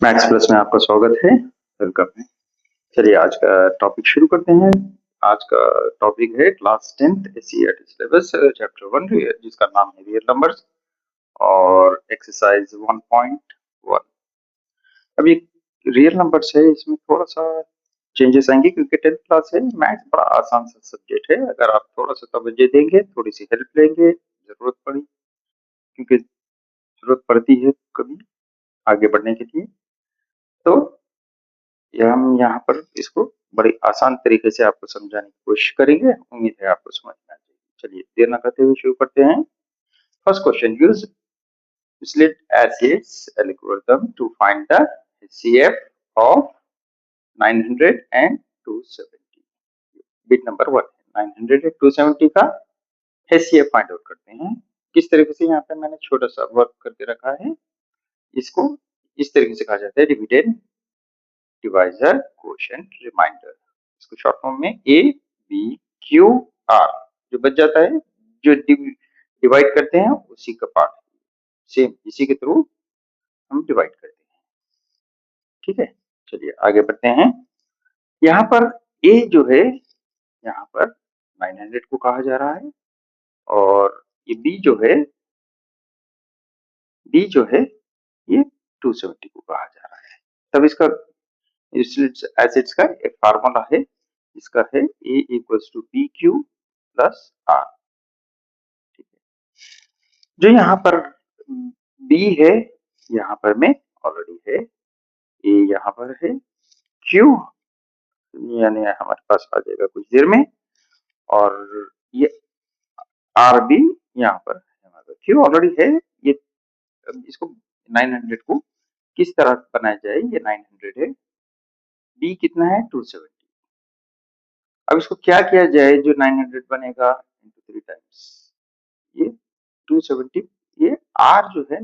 Maths plus में आपका स्वागत है। वेलकम है। चलिए आज का टॉपिक शुरू करते हैं। आज का टॉपिक है class 10th SCERT syllabus chapter 1 जिसका नाम है रियल नंबर्स और एक्सरसाइज 1.1। अब ये रियल नंबर्स है, इसमें थोड़ा सा चेंजेस आएंगे क्योंकि 10th क्लास है। मैथ्स बड़ा आसान सा सब्जेक्ट है, अगर आप थोड़ा सा तवज्जो देंगे, थोड़ी सी हेल्प लेंगे, जरूरत पड़ी क्योंकि जरूरत पड़ती है कभी आगे बढ़ने के लिए, तो हम यहाँ पर इसको बड़ी आसान तरीके से आपको समझाने की कोशिश करेंगे। उम्मीद है आपको समझ में आ जाएगी। चलिए देर न करते हुए शुरू करते हैं। First question, use slit acids algorithm to find the HCF of 900 and 270। बिट नंबर 1 है 900 और 270 का HCF फाइंड आउट करते हैं। किस तरीके से, यहाँ पे मैंने छोटा सा वर्क करके रखा है। इसको इस तरीके से कहा जाता है डिविडेंड, डिवाइजर, क्वोशिएंट, रिमाइंडर। इसको शॉर्ट फॉर्म में ए बी क्यू आर जो बच जाता है, जो डिवाइड करते हैं उसी का पार्ट, सेम इसी के थ्रू हम डिवाइड करते हैं। ठीक है, चलिए आगे बढ़ते हैं। यहाँ पर ए जो है, यहाँ पर 900 को कहा जा रहा है और ये बी जो है ये 270 को कहा जा रहा है। तब इसका एसिड्स का एक फार्मूला है, इसका है A equals to B Q plus R. ठीक है, जो यहाँ पर बी है यहाँ पर में ऑलरेडी है, ए यहाँ पर है, क्यू यानी हमारे पास आ जाएगा कुछ देर में, और ये आर भी यहाँ पर हमारा क्यू ऑलरेडी है। ये इसको 900 को किस तरह बनाया जाए, ये 900 है, बी कितना है 270। अब इसको क्या किया जाए जो 900 बनेगा इंटू 3 टाइम्स ये 270, ये आर जो है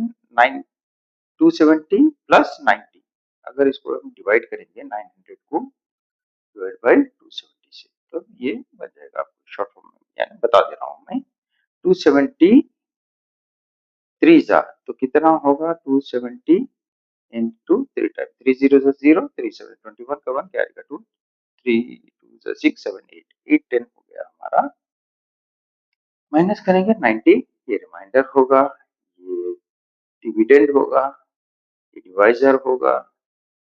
270 प्लस 90, अगर इसको हम डिवाइड करेंगे 900 को डिवाइड बाई 270 से, तो ये बन जाएगा। आपको शॉर्ट फॉर्म में यानी बता दे रहा हूं मैं, 270 3 जा तो कितना होगा 270 इंटू 3 टाइम, 3 0 0, 3 7 21 का 1 क्या आएगा 2, 3 2 6 7 8 8 10 हो गया हमारा। माइनस करेंगे 90, ये रिमाइंडर होगा, ये डिविडेंड होगा, ये डिवाइजर होगा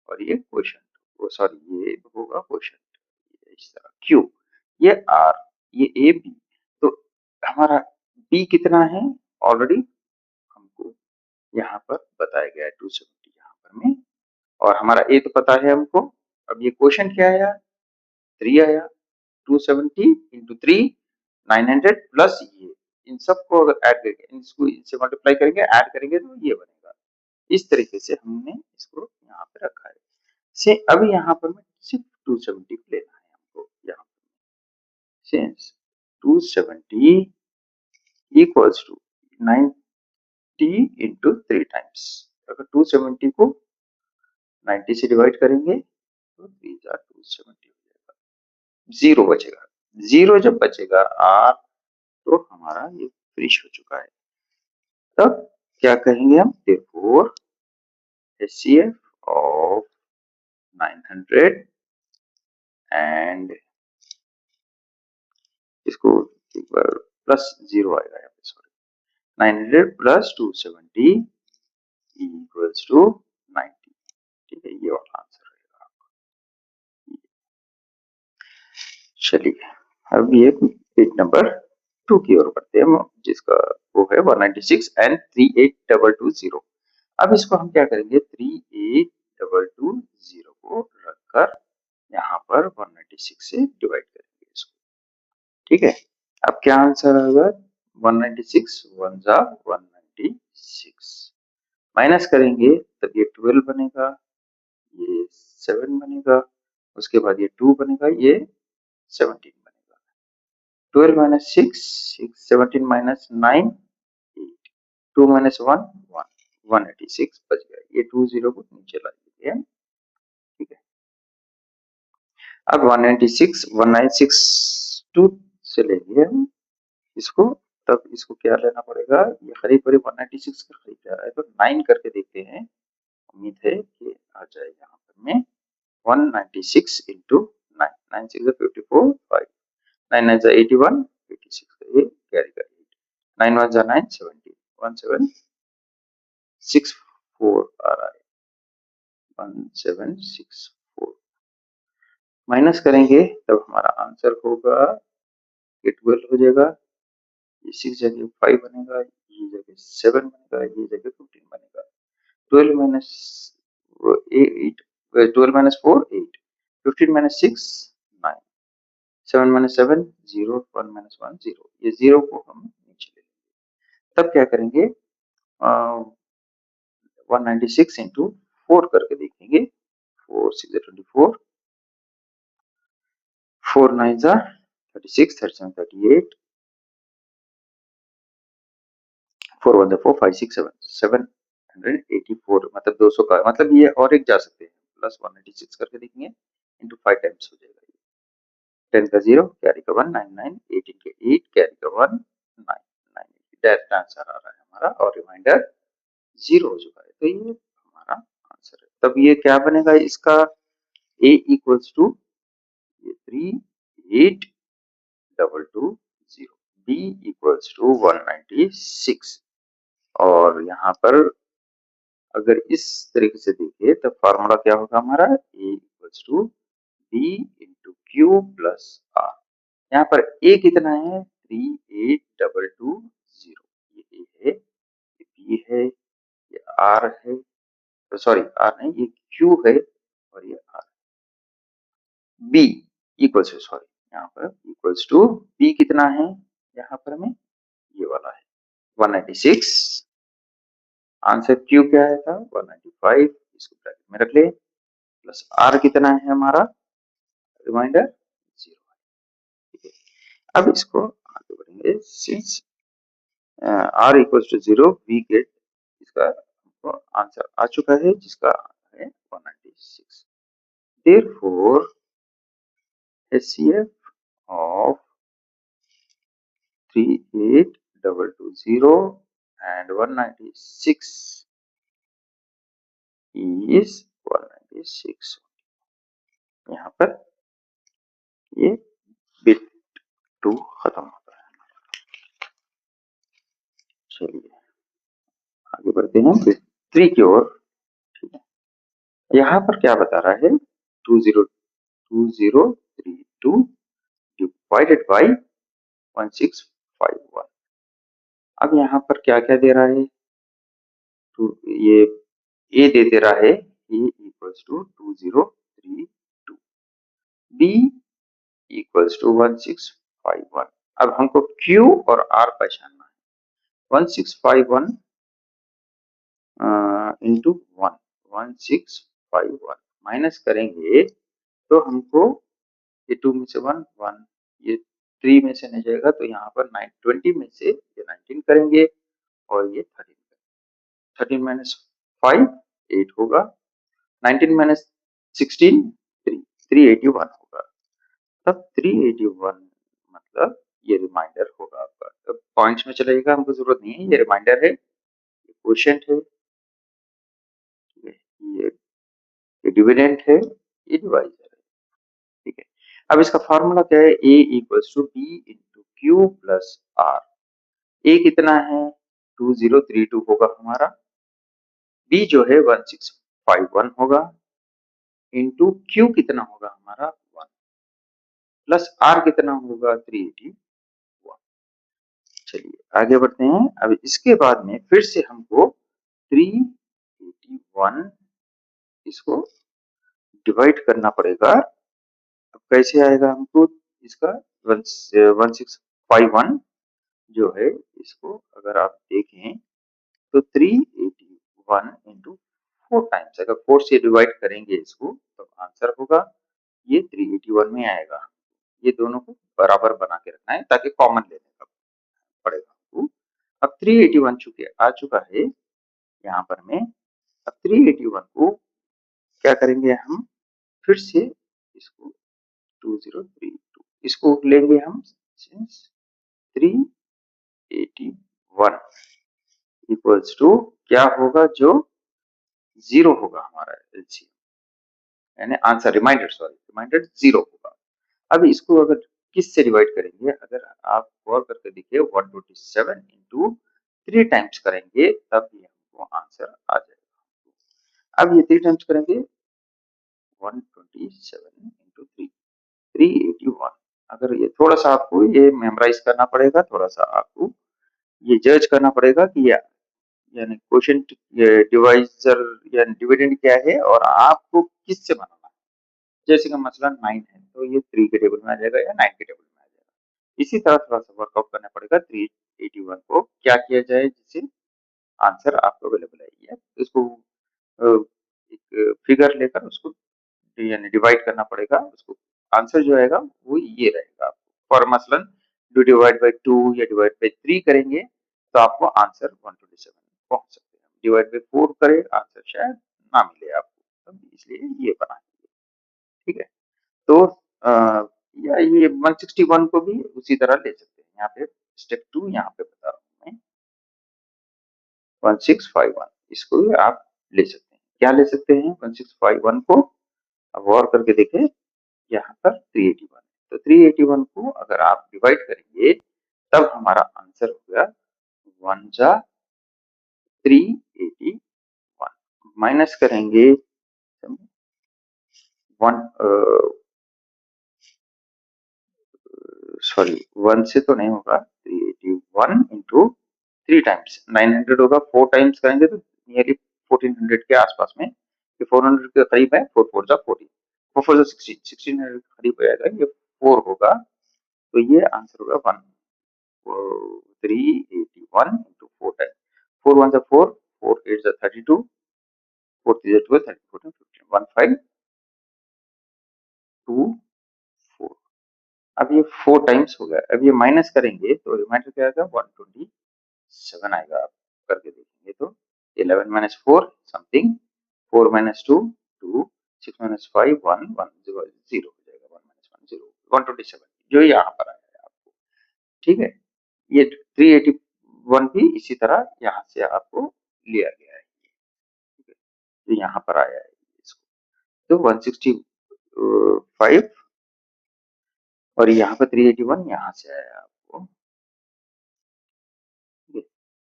और ये क्वोशिएंट, वो सॉरी ये होगा क्वोशिएंट। इस तरह क्यू, ये आर, ये ए बी, तो हमारा बी कितना है ऑलरेडी हमको यहाँ पर बताया गया है 270 यहाँ पर में, और हमारा ए तो पता है हमको। अब ये क्वोशिएंट क्या आया 3 आया, 270 इंटू 3 900 प्लस ये, इन सबको अगर ऐड करेंगे, इसको इनसे मल्टीप्लाई करेंगे, ऐड करेंगे तो ये बनेगा। इस तरीके से हमने इसको यहाँ पे रखा है। से अब यहाँ पर में सिर्फ 270 लेना है हमको, यहाँ since 270 equals to 90 into 3 times, अगर 270 को 90 से डिवाइड करेंगे तो 3 270 हो जाएगा, जीरो बचेगा। जीरो जब बचेगा आर तो हमारा ये फिनिश हो चुका है। तब क्या कहेंगे हम, therefore HCF of 900 एंड इसको एक बार प्लस जीरो आएगा यहाँ पे, सॉरी 900 प्लस 270 इक्वल्स टू 90। ठीक है, ये वाला आंसर रहेगा आपका। चलिए अब ये पेज नंबर 2 की ओर बढ़ते हैं, जिसका वो है 196 एंड 38220। अब इसको हम क्या करेंगे, 38220 को रखकर यहाँ पर 196 से डिवाइड करेंगे इसको। ठीक है, अब क्या आंसर आएगा 196 1 जा 196, माइनस करेंगे तब ये 12 बनेगा, ये 7 बनेगा, उसके बाद ये 2 बनेगा, ये 17 बनेगा। 12 माइनस 6 6 17 माइनस 9 8, 2 माइनस 1 1, 186 बच गया। ये 20 को नीचे ला दीजिए। ठीक है, अब 196 196 से लेंगे हम इसको, तब इसको क्या लेना पड़ेगा, ये करीब करीब 196 के करीब जा रहा है, तो 9 करके देखते हैं उम्मीद है कि आ जाए यहाँ पर में 196 इंटू 9, 9 6 54, 5 9 9 81, 86 ये कैरी कर 9 1 9 70, 1764 आ रहा है, 1764 माइनस करेंगे तब हमारा आंसर होगा, ये 12 हो जाएगा, ये 6 जगह 5 बनेगा, ये जगह 7 बनेगा, ये जगह 15 बनेगा। 12 minus 8, 12 minus 4 8, 15 minus 6 9, 7 minus 7 0, 1 minus 1 0, ये 0 को हम नीचे ले लेंगे। तब क्या करेंगे, 196 इंटू 4 करके देखेंगे, 4 6 24, 4 9 36, 37 38, 4 1 4 5 6 7 784, मतलब 200 का, मतलब ये और एक जा सकते हैं, प्लस 196 करके देखेंगे, इंटू 5 टाइम्स हो जाएगा, 10 का 0 कैरी का 1 9 9, 18 के 8 कैरी का 1 9 9, डायरेक्ट आंसर आ रहा है हमारा, और रिमाइंडर 0 हो चुका है, तो ये हमारा आंसर है। तब ये क्या बनेगा इसका, a equals to 38220, b equals to 196, और यहाँ पर अगर इस तरीके से देखिए तब फार्मूला क्या होगा हमारा, a equals to b into q plus r. यहाँ पर a कितना है, 38220, ये a है, ये b है, ये r है, सॉरी r नहीं, ये q है और ये r, b equals to, sorry यहाँ पर इक्वल्स टू b कितना है, यहाँ पर में ये वाला है 196, आंसर q क्या है था 195, इसको ब्रैकेट में रख ले, प्लस r कितना है हमारा, रिमाइंडर 0, ठीक है। अब इसको आगे बढ़ेंगे, since r equals to 0 we get, इसका आंसर आ चुका है जिसका है 196, therefore HCF of 38220 and 196 is 196। यहाँ पर ये बिट 2 खत्म होता है। चलिए आगे बढ़ते हैं बिट 3 की ओर, ठीक है। यहाँ पर क्या बता रहा है, 202032 डिवाइडेड बाई 1651। अब यहाँ पर क्या क्या दे रहा है, तो ये a दे रहा है, a equals to 2032, b equals to 1651। अब हमको q और r पहचानना है, 1651 इंटू 1, 1651 माइनस करेंगे तो हमको ये 2 में से 1 1, ये 3 में से नहीं जाएगा, तो यहाँ पर 9 20 में से ये 19 करेंगे और ये 13 माइनस 5 8 होगा, 19 माइनस 16 3 381 होगा। तब 381 मतलब ये रिमाइंडर होगा आपका, तब पॉइंट्स में चलेगा, हमको जरूरत नहीं है, ये रिमाइंडर है, ये क्वोशिएंट है, ये डिविडेंड है, ये डिवाइजर है, ठीक है। अब इसका फार्मूला क्या है, a equals to b into q plus r. a कितना है 2032 होगा हमारा, b जो है 1651 होगा, इंटू क्यू कितना होगा हमारा 1, प्लस आर कितना होगा 381। चलिए आगे बढ़ते हैं। अब इसके बाद में फिर से हमको 381 इसको डिवाइड करना पड़ेगा। अब कैसे आएगा हमको, इसका 1651 जो है, इसको अगर आप देखें तो 381 इंटू 4 टाइम्स, अगर 4 से डिवाइड करेंगे इसको तो आंसर होगा ये 381 में आएगा। ये दोनों को बराबर बना के रखना है ताकि कॉमन लेने का पड़ेगा आपको। अब 381 चुके आ चुका है यहाँ पर में, अब 381 को क्या करेंगे हम, फिर से इसको 2032 इसको लेंगे हम, सिंस 381 इक्वल्स टू क्या होगा, जो 0 होगा हमारा एलसीएम, यानी आंसर रिमाइंडर 0 होगा। अब इसको अगर किससे डिवाइड करेंगे, अगर आप गौर करके देखिए 127 इंटू 3 टाइम्स करेंगे तब ये हमको आंसर आ जाएगा। अब ये 3 टाइम्स करेंगे 127 इंटू 3 381। अगर ये थोड़ा सा आपको ये मेमोराइज करना पड़ेगा, थोड़ा सा आपको ये जज करना पड़ेगा कि यानी क्वोशिएंट डिवाइजर या डिविडेंड क्या है और आपको किससे बनाना है। जैसे कि मसलन 9 है तो ये 3 के टेबल में आ जाएगा या 9 के टेबल में आ जाएगा। इसी तरह थोड़ा सा वर्कआउट करना पड़ेगा 381 को क्या किया जाए जिससे आंसर आपको अवेलेबल है। तो इसको एक फिगर लेकर उसको यानी डिवाइड करना पड़ेगा, उसको आंसर जो आएगा वो ये रहेगा आपको। फॉर मसलन डिवाइड बाई 2 या डिवाइड बाई 3 करेंगे तो आपको आंसर 127 पहुंच सकते हैं। डिवाइड बाई 4 करें आंसर शायद ना मिले आपको, तो इसलिए ये बना है। ठीक है, तो या ये 161 को भी उसी तरह ले सकते हैं। यहाँ पे स्टेप 2 यहाँ पे बता रहा हूँ मैं, 1651 इसको भी आप ले सकते हैं। क्या ले सकते हैं 1651 को, अब गौर करके देखें यहाँ पर 381 है, तो 381 को अगर आप डिवाइड करेंगे तब हमारा आंसर हो गया 1 जा 381, माइनस करेंगे 1 से तो नहीं होगा, 381 इंटू 3 टाइम्स 900 होगा, 4 टाइम्स करेंगे तो नियरली 1400 के आसपास में, ये 400 के करीब है, 4 4 जा 14, 4 4 जा 16, 1600 के करीब हो जाएगा, ये 4 होगा, तो ये आंसर होगा 381 इंटू 4 टाइम, 4 1 जा 4, 4 8 जा 32, 4 3 जा 12, 13 14 15 1524। अब ये 4 टाइम्स हो गया, अब ये माइनस करेंगे तो रिमाइंडर क्या आएगा 127 आएगा। आप करके देखेंगे तो 11 माइनस 4 समथिंग, 4 माइनस 2 2, 6 माइनस 5 1 1 0 0 हो जाएगा, 1 माइनस 1 0 127 जो यहाँ पर आया है आपको। ठीक है, ये 381 भी इसी तरह यहाँ से आपको लिया गया है। ठीक है, तो यहाँ पर आया है इसको, तो 165 और यहाँ पर 381 यहाँ से आया आपको। ठीक है,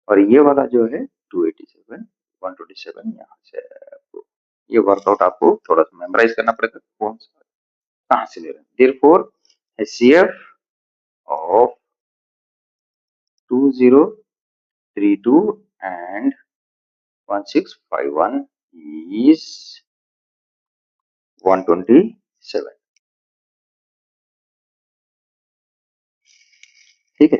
और ये वाला जो है 287 127 यहाँ से आया आपको। ये वर्कआउट आपको थोड़ा सा मेमोराइज करना पड़ेगा कौन सा कहाँ से ले रहे हैं। Therefore HCF of 2032 and 1651 is 127। ठीक है,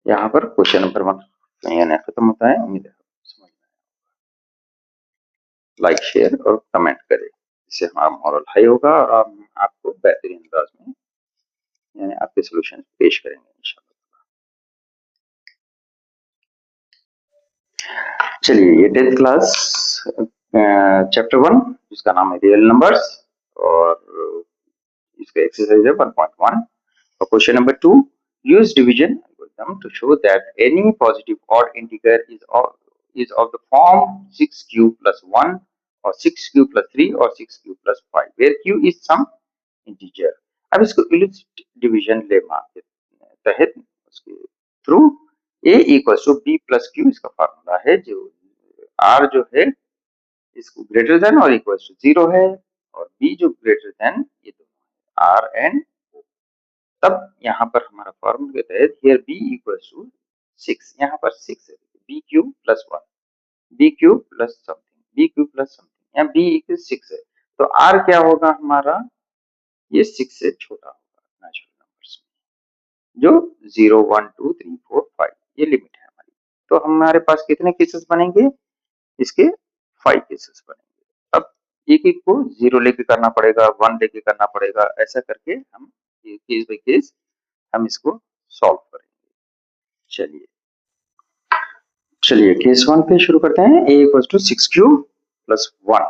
यहाँ पर क्वेश्चन नंबर 1 यानी खत्म होता है। उम्मीद है समझ में आया। लाइक शेयर और कमेंट करें, इससे हमारा मॉरल हाई होगा और हम आपको बेहतरीन अंदाज में यानी आपके सोल्यूशन पेश करेंगे इंशाल्लाह। चलिए, ये 10th क्लास चैप्टर 1 जिसका नाम है रियल नंबर्स और इसका एक्सरसाइज है 1.1 और question number 2, use division algorithm to show that any positive odd integer is of the form 6q plus 1 or 6q plus 3 or 6q plus 5 where q is some integer। अब इसको elliptic division lemma के तहत उसके through a equals to b plus q इसका formula है, जो r जो है इसको ग्रेटर देन और इक्वल्स टू 0 है और b जो ग्रेटर देन ये दोनों r एंड o। तब यहाँ पर हमारा फॉर्मूला के तहत हियर b इक्वल्स टू 6, यहाँ पर 6 है, b cube plus 1 b cube plus something b cube plus something, यहाँ b इक्वल 6 है, तो r क्या होगा हमारा, ये 6 से छोटा होगा नेचुरल नंबर्स में, जो 0 1 2 3 4 5 ये लिमिट है हमारी। तो हमारे पास कितने केसेस बनेंगे, इसके 5 केसेस बनेंगे। अब एक एक को 0 लेके करना पड़ेगा, 1 लेके करना पड़ेगा, ऐसा करके हम केस बाय केस हम इसको सॉल्व करेंगे। चलिए केस 1 पे शुरू करते हैं। a equals to 6q plus 1,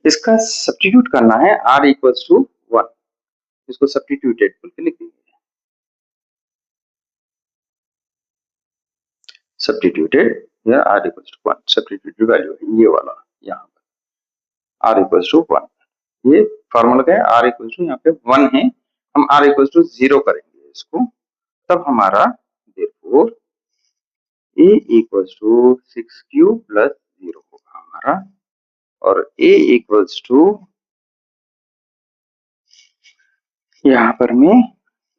इसका सब्स्टिट्यूट करना है r इक्वल्स टू 1, इसको सब्स्टिट्यूटेड करके लिख देंगे। सब्स्टिट्यूटेड या r equals to 1 substituted value है ये वाला यहाँ पर r इक्वल्स टू 1। ये फॉर्मूला क्या है, r इक्वल्स टू यहाँ पे 1 है, हम r इक्वल्स टू 0 करेंगे इसको, तब हमारा therefore a equals to 6q plus 0 होगा हमारा, और a इक्वल्स टू यहाँ पर में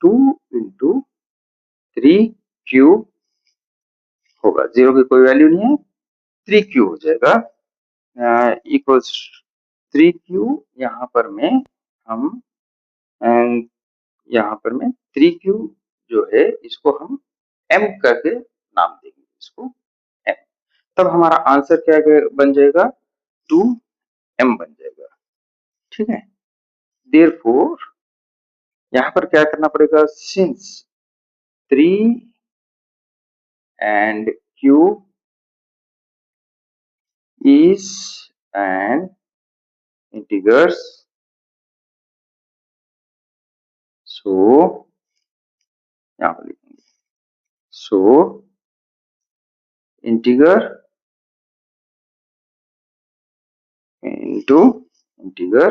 2 इंटू 3q होगा, 0 की कोई वैल्यू नहीं है, 3q हो जाएगा इक्वल्स 3q। यहाँ पर में हम यहाँ पर में 3q जो है इसको हम m करके नाम देंगे इसको m, तब हमारा आंसर क्या बन जाएगा 2m बन जाएगा। ठीक है, देयरफॉर यहाँ पर क्या करना पड़ेगा, since 3 and q is an integers, so यहाँ पर लिखेंगे so integer into integer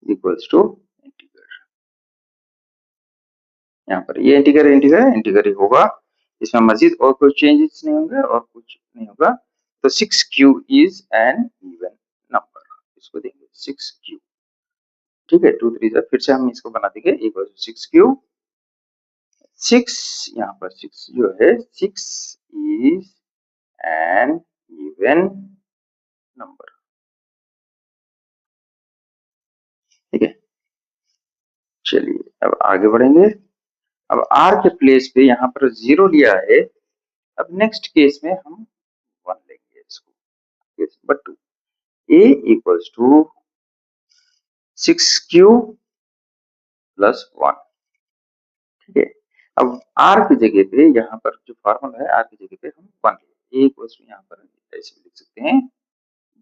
equals to integer. यहाँ पर ये इंटीगर इंटीगर ही होगा, इसमें मजीद और कोई चेंजेस नहीं होंगे और कुछ नहीं होगा। तो 6q is an even number, इसको देंगे 6q। ठीक है, 2 3 फिर से हम इसको बना देंगे इक्वल टू 6q, 6 यहाँ पर 6 जो है 6 इज एन इवन नंबर। ठीक है, चलिए अब आगे बढ़ेंगे। अब r के प्लेस पे यहाँ पर 0 लिया है, अब नेक्स्ट केस में हम 1 लेंगे इसको, case number 2 a equals to 6q plus 1। ठीक है, अब r की जगह पे यहाँ पर जो फॉर्मूला है r की जगह पे हम 1 लेंगे, a इक्वल्स टू यहाँ पर ऐसे लिख सकते हैं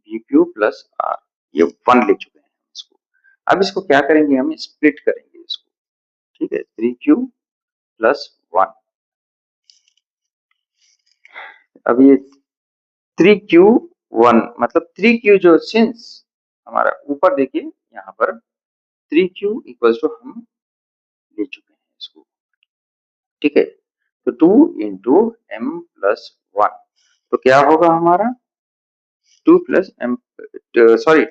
bq प्लस r, ये 1 ले चुके हैं इसको। अब इसको क्या करेंगे, हम स्प्लिट करेंगे इसको। ठीक है, 3q प्लस 1, अब ये 3q1 मतलब 3q जो सिंस हमारा ऊपर देखिए यहाँ पर 3q इक्वल्स टू हम ले चुके हैं इसको। ठीक है, तो 2 इंटू एम प्लस 1, तो क्या होगा हमारा 2 प्लस एम, सॉरी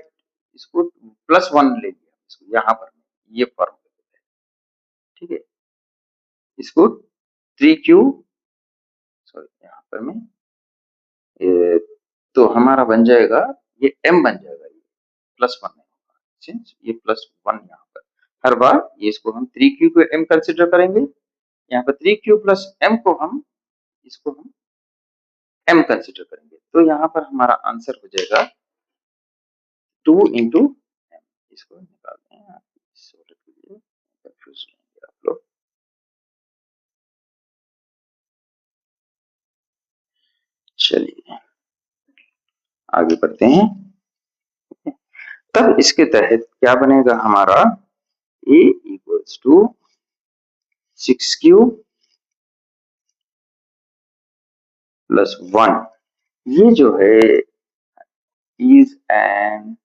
इसको प्लस 1 ले लिया इसको यहाँ पर ये फॉर्मूला। ठीक है, इसको 3q सॉरी यहाँ पर में तो हमारा बन जाएगा ये m बन जाएगा, ये प्लस 1 नहीं होगा सिंस ये प्लस 1 यहाँ पर हर बार ये इसको हम 3q को m कंसिडर करेंगे, यहाँ पर 3q प्लस m को हम इसको हम m कंसिडर करेंगे, तो यहाँ पर हमारा आंसर हो जाएगा 2 इंटू m। इसको निकालते हैं, कंफ्यूज होंगे आप लोग। चलिए आगे बढ़ते हैं। तब इसके तहत क्या बनेगा हमारा a equals to 6q plus 1, ये जो है इज एन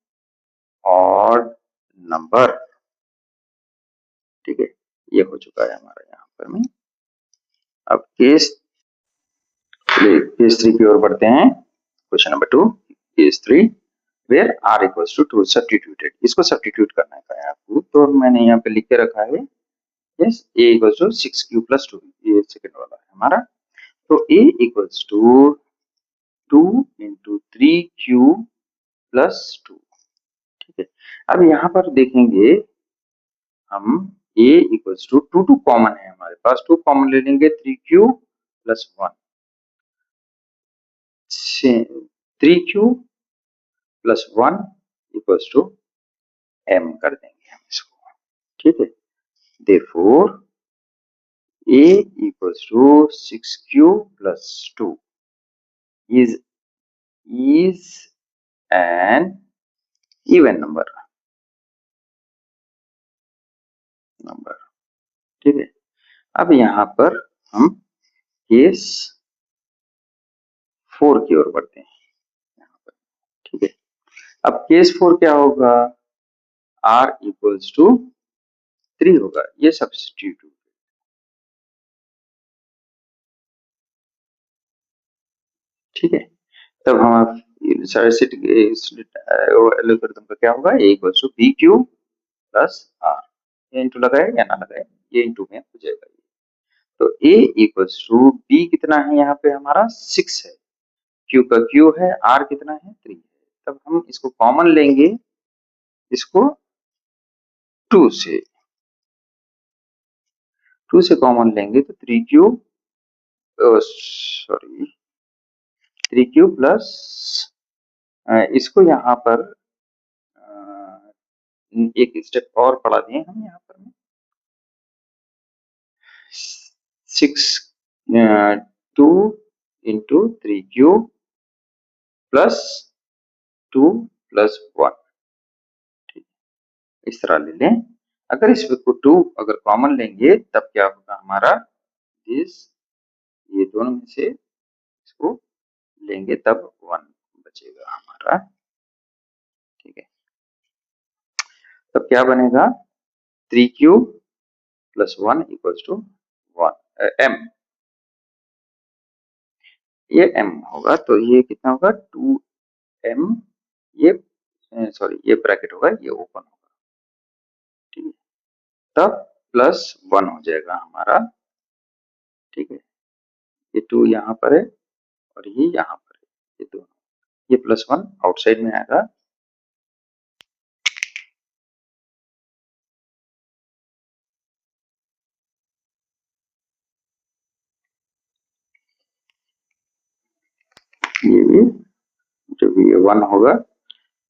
ऑड नंबर। ठीक है, ये हो चुका है हमारा यहाँ पर में। अब केस 3 की ओर बढ़ते हैं, question number 2 case 3 where r equals to 2 substituted, इसको सब्स्टिट्यूट करना है आपको, तो मैंने यहाँ पे लिख के रखा है yes a equals to 6q plus 2, ये सेकंड वाला है हमारा, तो a equals to 2 into 3q plus 2। ठीक है, अब यहाँ पर देखेंगे हम a इक्वल्स टू 2 कॉमन है हमारे पास, 2 कॉमन ले लेंगे 3q plus 1, 3q plus 1 equals to m कर देंगे हम इसको। ठीक है, therefore a equals to 6q plus 2 is an even number। ठीक है, अब यहाँ पर हम केस 4 की ओर बढ़ते हैं यहाँ पर। ठीक है, अब केस 4 क्या होगा, r इक्वल्स टू 3 होगा, ये सब्स्टिट्यूट। ठीक है, तब हम एल्गोरिथम का क्या होगा, a equals to B Q plus r, ये इंटू लगाए या ना लगाए, ये इंटू में हो जाएगा। तो a इक्वल्स टू b कितना है यहाँ पे हमारा 6 है, q का q है, r कितना है 3 है। तब हम इसको कॉमन लेंगे, इसको 2 से कॉमन लेंगे तो 3q, सॉरी 3q प्लस, इसको यहाँ पर एक स्टेप और बढ़ा दिए हम यहाँ पर 6 2 इंटू 3q प्लस 2 प्लस 1। ठीक, इस तरह ले लें। अगर इस को 2 अगर कॉमन लेंगे तब क्या होगा हमारा, इस ये दोनों में से इसको लेंगे तब 1 बचेगा हमारा। ठीक है, तब क्या बनेगा, 3q plus 1 equals to 1 m, ये m होगा तो ये कितना होगा 2m, ये सॉरी ये ब्रैकेट होगा, ये ओपन होगा। ठीक है, तब प्लस 1 हो जाएगा हमारा। ठीक है, ये 2 यहाँ पर है और ये यहाँ पर है, ये दोनों, ये प्लस 1 आउटसाइड में आएगा। ये भी जब ये 1 होगा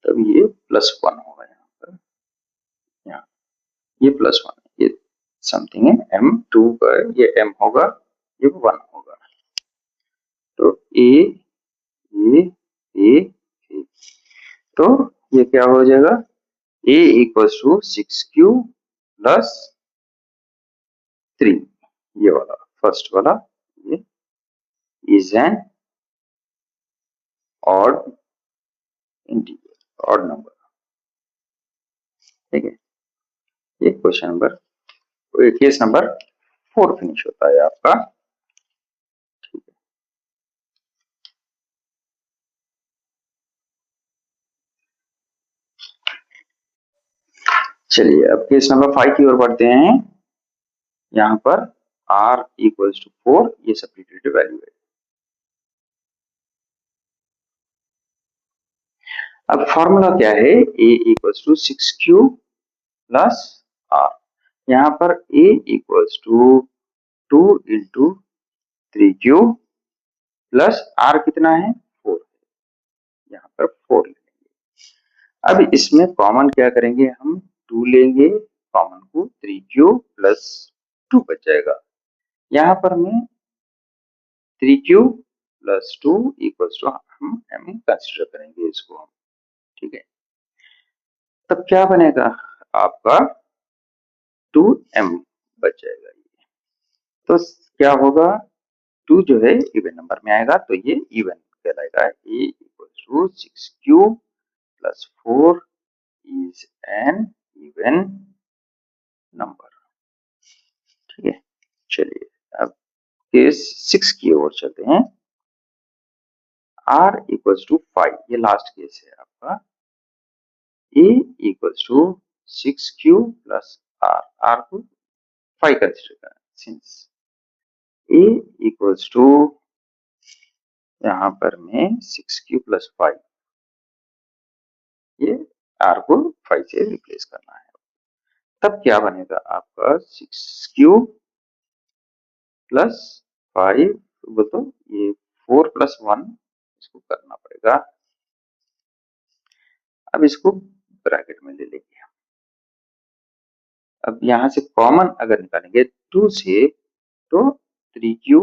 तब ये प्लस 1 होगा यहाँ पर, यहाँ ये प्लस 1, ये समथिंग है m2 पर, ये m होगा, ये 1 होगा। तो ए ए, तो ये क्या हो जाएगा, a equals to 6q plus 3, ये वाला फर्स्ट वाला, ये is an odd integer, odd number. ठीक है, ये question number, case number 4 finish होता है आपका। ठीक है, चलिए अब केस नंबर 5 की ओर बढ़ते हैं। यहाँ पर r इक्वल्स टू 4, ये सब्स्टिट्यूटेड वैल्यू है। अब फॉर्मूला क्या है, a equals to 6q plus r, यहाँ पर a equals to 2 into 3q plus r कितना है 4, यहाँ पर 4 लेंगे। अब इसमें कॉमन क्या करेंगे हम, 2 लेंगे कॉमन को, 3q प्लस 2 बच जाएगा। यहाँ पर मैं 3q प्लस 2 इक्वल्स टू हम m कंसिडर करेंगे इसको हम। ठीक है, तब क्या बनेगा आपका 2m बच जाएगा। तो क्या होगा, 2 जो है इवन नंबर में आएगा तो ये इवन कहलाएगा। a equals to 6q plus 4 is an even number. ठीक है, चलिए अब केस 6 की ओर चलते हैं। r इक्वल्स टू 5, ये लास्ट केस है आपका। a equals to 6q plus r को 5 कंसिडर करें, सिंस a इक्वल्स टू, यहाँ पर मैं 6q प्लस 5, ये r को 5 से रिप्लेस करना है। तब क्या बनेगा आपका 6q प्लस 5, बोलो ये 4 प्लस 1, इसको करना पड़ेगा। अब इसको ब्रैकेट में ले लेंगे। अब यहाँ से कॉमन अगर निकालेंगे 2 से, तो 3q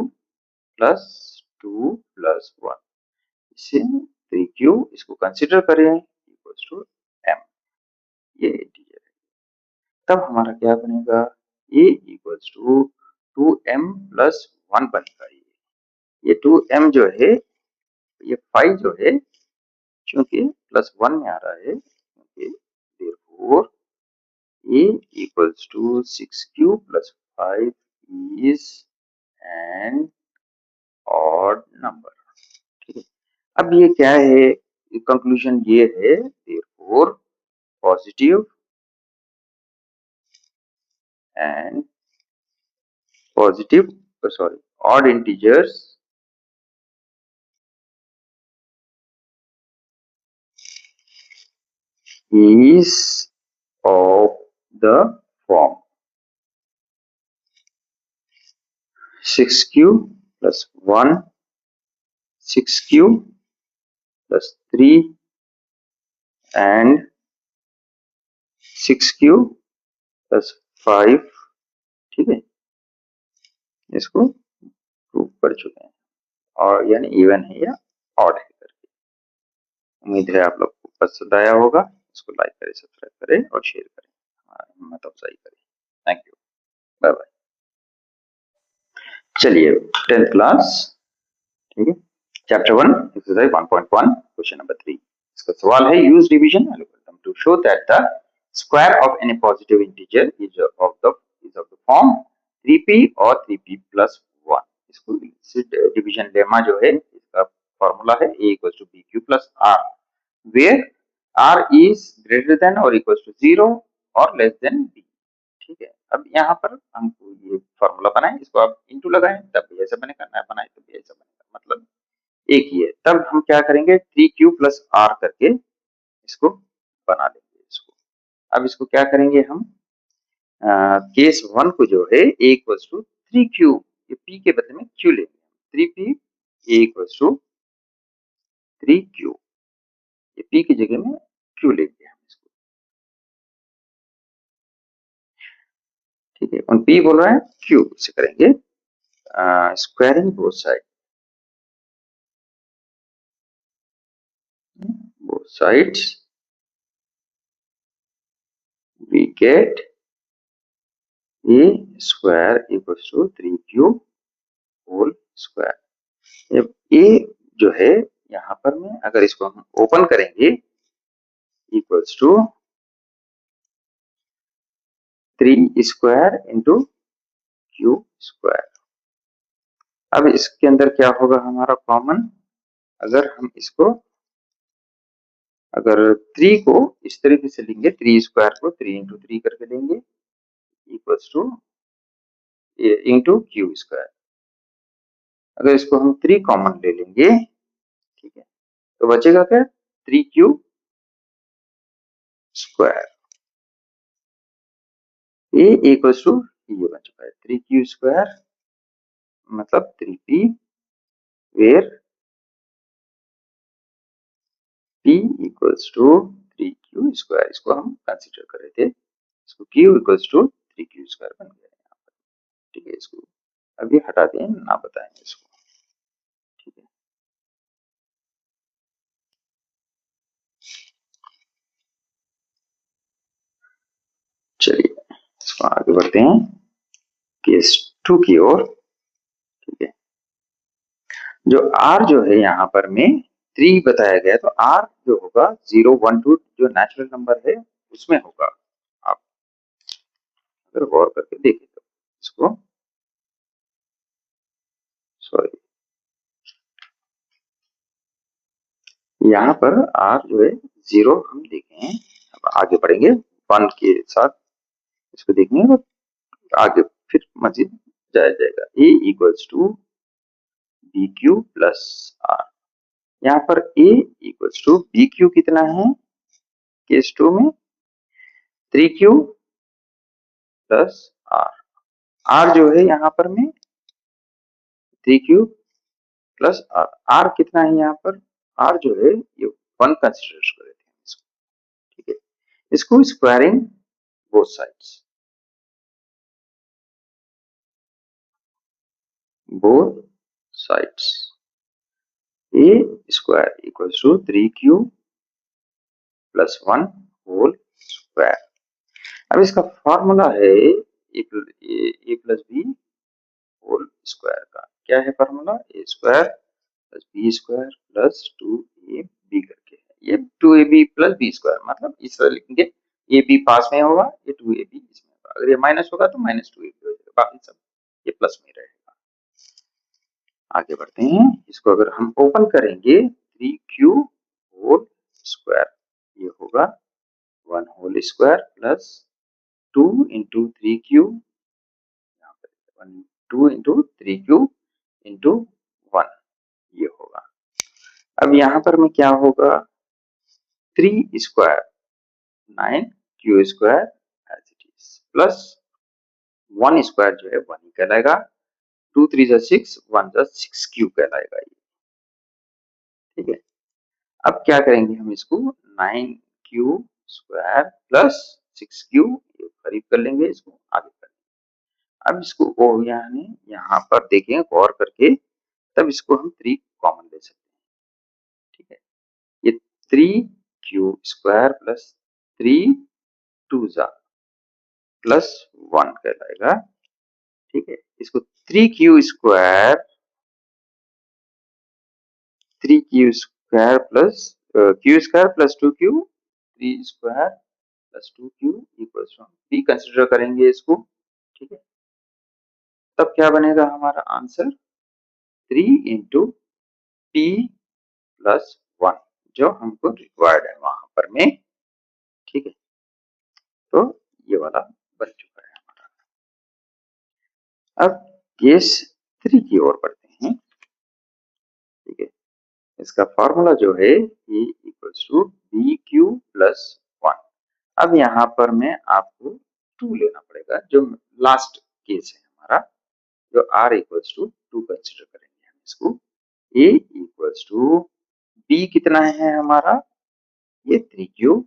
प्लस 2 प्लस 1, इससे 3q इसको कंसिडर करें इक्वल्स टू m, ये इंटीजर है। तब हमारा क्या बनेगा, a equals to 2m plus 1 बनेगा। ये 2m जो है ये 5 जो है क्योंकि +1 में आ रहा है, क्योंकि therefore a equals to 6q plus 5 is an odd number। ठीक है, अब ये क्या है, कंक्लूजन ये है therefore positive and odd integers is of the form 6q plus 1, 6q plus 3 and 6q plus 5। ठीक है, इसको प्रूव कर चुके हैं, और यानी इवन है या ऑड है करके। उम्मीद है आप लोग को पसंद आया होगा। इसको लाइक करें, सब्सक्राइब करें और शेयर करें, हमारी हिम्मत अफजाई करें। Thank you, bye bye. चलिए 10th क्लास, ठीक है, चैप्टर 1 एक्सरसाइज 1.1 क्वेश्चन नंबर 3। इसका सवाल है use division algorithm to show that the square of any positive integer is of the form 3p और 3p plus 1। इसको डिवीजन लेमा जो है, इसका फॉर्मूला है a equals to bq plus r, where r is greater than or equals to 0 or less than b। ठीक है, अब यहाँ पर हमको ये फॉर्मूला बनाए, इसको आप इंटू लगाएं तब भी ऐसा बनेगा, ना बनाए तब भी ऐसा बनेगा, मतलब एक ही है। तब हम क्या करेंगे, 3q plus r करके इसको बना लेंगे इसको। अब इसको क्या करेंगे हम, केस 1 को जो है a equals to 3q, ये p के बदले में q लेंगे, 3p a equals to 3q, ये p की जगह में q लेंगे हम इसको। ठीक है, और p बोल रहा है q से करेंगे squaring both sides we get a square equals to 3q whole square. अब a जो है यहाँ पर में अगर इसको हम ओपन करेंगे equals to 3 square into q square. अब इसके अंदर क्या होगा हमारा कॉमन, अगर हम इसको अगर 3 को इस तरीके से लेंगे, 3 स्क्वायर को 3 इंटू 3 करके लेंगे equals two into q square. अगर इसको हम 3 कॉमन ले लेंगे, ठीक है, तो बचेगा क्या, 3q square. A equals to ये बन चुका है 3q स्क्वायर मतलब 3p, where p equals to 3q square. इसको हम कंसीडर कर रहे थे, इसको q equals to 3q square बन गया यहाँ पर। ठीक है, इसको अभी हटा दें, ना बताएंगे इसको। ठीक है, चलिए इसको आगे बढ़ते हैं केस 2 की ओर। ठीक है, जो r जो है यहाँ पर में 3 बताया गया, तो r जो होगा 0 1 2 जो नेचुरल नंबर है उसमें होगा। आप अगर गौर करके देखें तो इसको, सॉरी, यहाँ पर r जो है 0 हम देखें, अब आगे बढ़ेंगे 1 के साथ इसको देखेंगे और आगे फिर मजीद जाया जाएगा। a equals to B Q plus r, यहाँ पर a equals to B q कितना है केस 2 में, 3q प्लस आर। आर जो है यहाँ पर में 3q प्लस आर, आर कितना है यहाँ पर, आर जो है ये 1 कंसिडर कर रहे थे इसको। ठीक है, इसको squaring both sides, both sides a square equals to 3q plus 1 whole square. अब इसका फॉर्मूला है A plus B whole square का। क्या है formula, A square plus B square plus 2ab करके है। ये 2ab प्लस बी स्क्वायर मतलब इस तरह लिखेंगे, ab पास में होगा, ये 2ab इसमें होगा। अगर ये माइनस होगा तो माइनस 2ab हो जाएगा, बाकी सब ये प्लस में रहेगा। आगे बढ़ते हैं, इसको अगर हम ओपन करेंगे 3q होल स्क्वायर, ये होगा 1 whole square plus 2 into 3q, 2 into 3q into 1 ये होगा। अब यहाँ पर में क्या होगा, 3 square 9q square as it is plus 1 square जो है 1 ही कहलाएगा, 2 3 जा 6, 1 जा 6q कहलाएगा ये, ठीक है। अब क्या करेंगे हम इसको 9q स्क्वायर प्लस 6q करीब कर लेंगे, इसको आगे कर लेंगे। अब इसको यानी यहाँ पर देखें गौर करके, तब इसको हम 3 कॉमन ले सकते हैं, ठीक है। ये 3q स्क्वायर प्लस 3 2 जा प्लस 1 कहलाएगा, ठीक है। इसको 3q square plus q square plus 2q, 3 square plus 2q equals to p consider करेंगे इसको, ठीक है। तब क्या बनेगा हमारा आंसर 3 इंटू p प्लस 1 जो हमको रिक्वायर्ड है वहां पर में, ठीक है। तो ये वाला बन चुका है हमारा। अब केस 3 की ओर बढ़ते हैं, ठीक है। इसका फॉर्मूला जो है e equals to B Q plus 1। अब यहाँ पर मैं आपको 2 लेना पड़ेगा, जो लास्ट केस है हमारा, जो r इक्वल्स टू 2 कंसिडर करेंगे हम इसको। a इक्वल्स टू b कितना है हमारा, ये 3q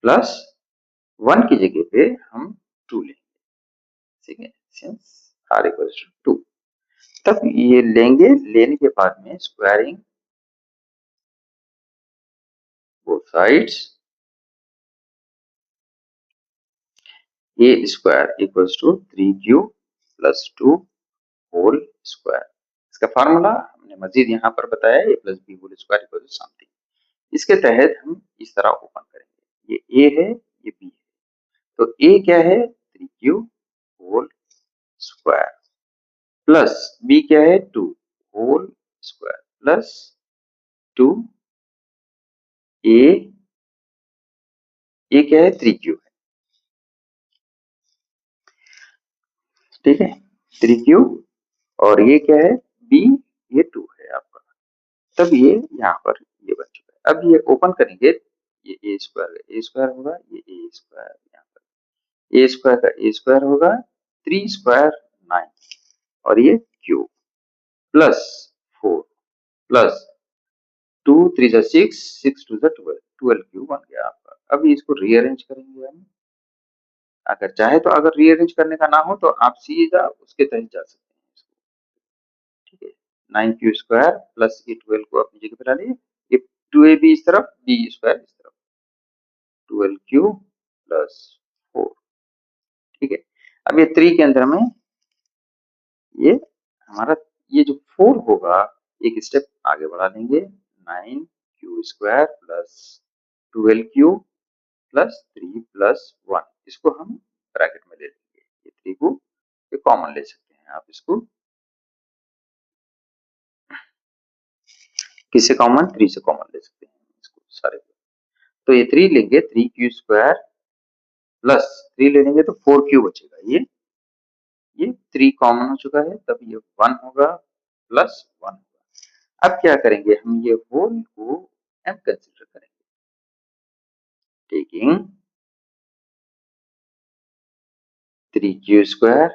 प्लस 1 की जगह पे हम 2 लेंगे, ठीक है, सिंस r इक्वल्स टू 2। तब ये लेंगे, लेने के बाद में squaring both sides, a square equals to 3q plus 2 whole square. इसका फार्मूला हमने मजीद यहाँ पर बताया, a plus B whole square equal to something. इसके तहत हम इस तरह ओपन करेंगे, ये a है, ये b है, तो a क्या है 3q whole square plus b क्या है 2 होल स्क्वायर प्लस 2 a क्या है 3q है, ठीक है, 3q, और ये क्या है b, ये 2 है आपका। तब ये यहाँ पर ये बन चुका है। अब ये ओपन करेंगे, ये a स्क्वायर होगा, ये a स्क्वायर, यहाँ पर a स्क्वायर का a स्क्वायर होगा, 3 स्क्वायर 9 और ये q प्लस 4 प्लस 2 3 जा 6, 6 2 जा 12, 12 क्यू बन गया आपका। अब इसको रीअरेंज करेंगे हम, अगर चाहे तो अगर रीअरेंज करने का ना हो तो आप सीधा उसके तहत जा सकते हैं इसको, ठीक है। 9q स्क्वायर प्लस ये 12 को अपनी जगह पे डालिए, ये 2ab इस तरफ, b स्क्वायर इस तरफ, 12q प्लस 4, ठीक है। अब ये 3 के अंदर में ये हमारा ये जो 4 होगा एक स्टेप आगे बढ़ा लेंगे, 9q square plus 12q plus 3 plus 1, इसको हम ब्रैकेट में ले लेंगे, ये 3 को ये कॉमन ले सकते हैं आप, इसको किससे कॉमन, 3 से कॉमन ले सकते हैं इसको सारे। तो ये 3 लेंगे, 3q स्क्वायर प्लस 3 ले लेंगे तो 4q बचेगा, ये 3 कॉमन हो चुका है, तब ये 1 होगा प्लस 1 होगा। अब क्या करेंगे हम, ये होल को m कंसिडर करेंगे, taking 3q square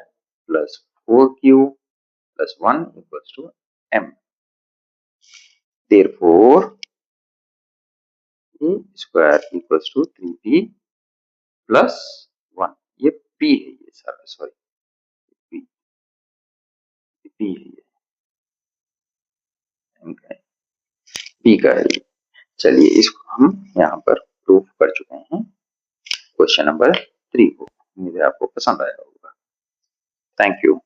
plus 4q plus 1 equals to m। Therefore a square equals to 3p plus 1, ये p है, ये सारा सॉरी p है, ये p का है। चलिए इसको हम यहाँ पर प्रूफ कर चुके हैं क्वेश्चन नंबर 3 को। उम्मीद है आपको पसंद आया होगा। Thank you.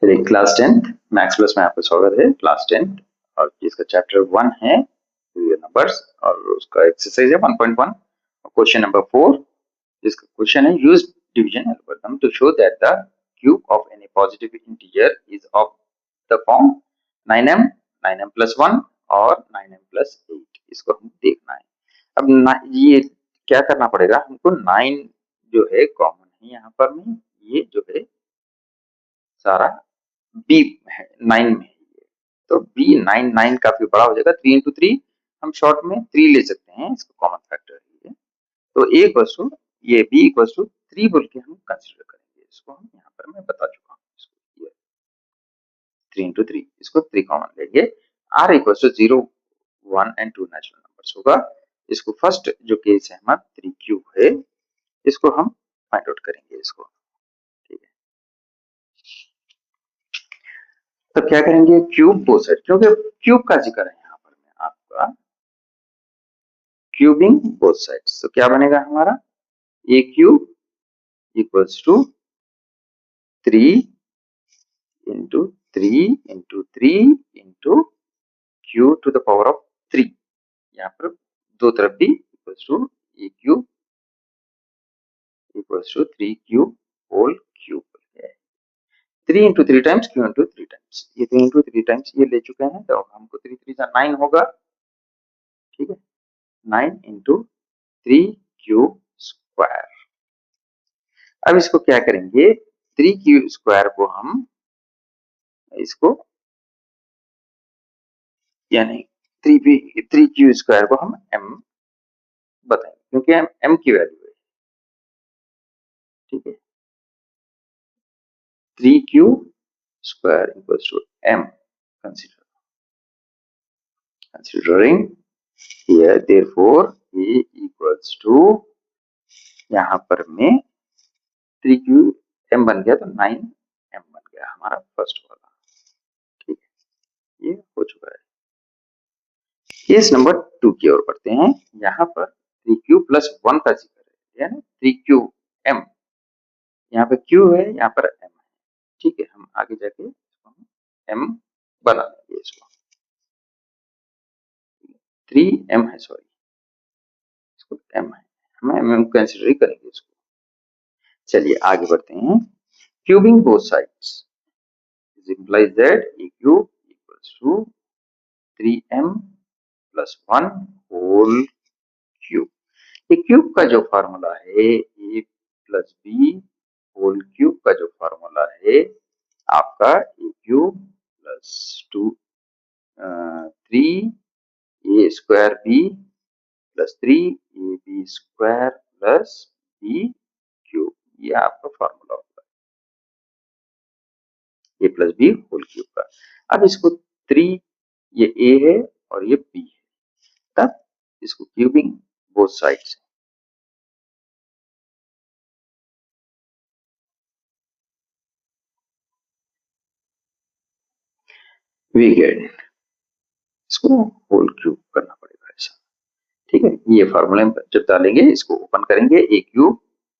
चलिए क्लास 10th मैथ्स प्लस में आपका स्वागत है। क्लास 10th और इसका चैप्टर 1 है नंबर्स और उसका एक्सरसाइज है 1.1 क्वेश्चन नंबर 4। इसका क्वेश्चन है use division algorithm to show that the cube of any positive integer is of the form 9m 9m plus 1 और 9m plus 8। इसको हम देखना है। अब ये क्या करना पड़ेगा हमको, 9 जो है कॉमन है यहाँ पर में, ये जो है सारा बी है 9 में है, तो बी 9 काफी बड़ा हो जाएगा। 3 into 3 हम शॉर्ट में 3 ले सकते हैं, इसको कॉमन फैक्टर है। तो ए इक्वल्स टू ये बी इक्वल्स टू 3 बोल के हम कंसीडर करेंगे। इसको हम यहाँ पर मैं बता चुका हूँ। 3 into 3 इसको 3 कॉमन लेंगे। R equals to 0 1 and 2 natural numbers होगा। इसको फर्स्ट जो केस है हमारा 3 क्यूब है, इसको हम फाइंड आउट करेंगे इसको। ठीक है, तो क्या करेंगे, क्यूब बोथ साइड, क्योंकि क्यूब का जिक्र है यहाँ पर में आपका, क्यूबिंग बोथ साइड्स। तो क्या बनेगा हमारा, ए cube equals to 3 into 3 into 3 into q to the power of 3। यहाँ पर दो तरफ भी equals to A cube equals to 3 cube whole cube. 3 into 3 times q into 3 times, ये 3 into 3 times ये ले चुके हैं, तो हमको 3 3 का 9 होगा। ठीक है, 9 into 3 क्यूब स्क्वायर। अब इसको क्या करेंगे, 3 क्यूब स्क्वायर को हम इसको यानी 3 क्यू स्क्वायर को हम m बताएंगे, क्योंकि m की वैल्यू है। ठीक है, 3 q square equals to m considering here, therefore a equals to, यहाँ पर में 3 क्यू m बन गया तो 9m बन गया हमारा फर्स्ट वाला। ठीक है, ये हो चुका है। केस नंबर 2 की ओर बढ़ते हैं। यहाँ पर 3 क्यू प्लस 1 का जिक्र है, 3 क्यू m, यहाँ पे q है, यहाँ पर m है। ठीक है, हम आगे जाके m बना देंगे इसको। 3m है, सॉरी इसको m है, हम m कंसिडर करेंगे इसको। चलिए आगे बढ़ते हैं। Cubing both sides implies that a cube equals to 3m plus 1 whole cube। ये क्यूब का जो फॉर्मूला है, a plus B whole cube का जो फॉर्मूला है आपका, A cube plus 3 A square B plus 3 A B square plus B cube, ये आपका फॉर्मूला होगा A plus B whole cube का। अब इसको 3, ये ए है और ये बी है, तब इसको cubing both sides. We get, इसको होल क्यूब करना पड़ेगा ऐसा। ठीक है, ये फॉर्मूला जब डालेंगे, इसको ओपन करेंगे, A cube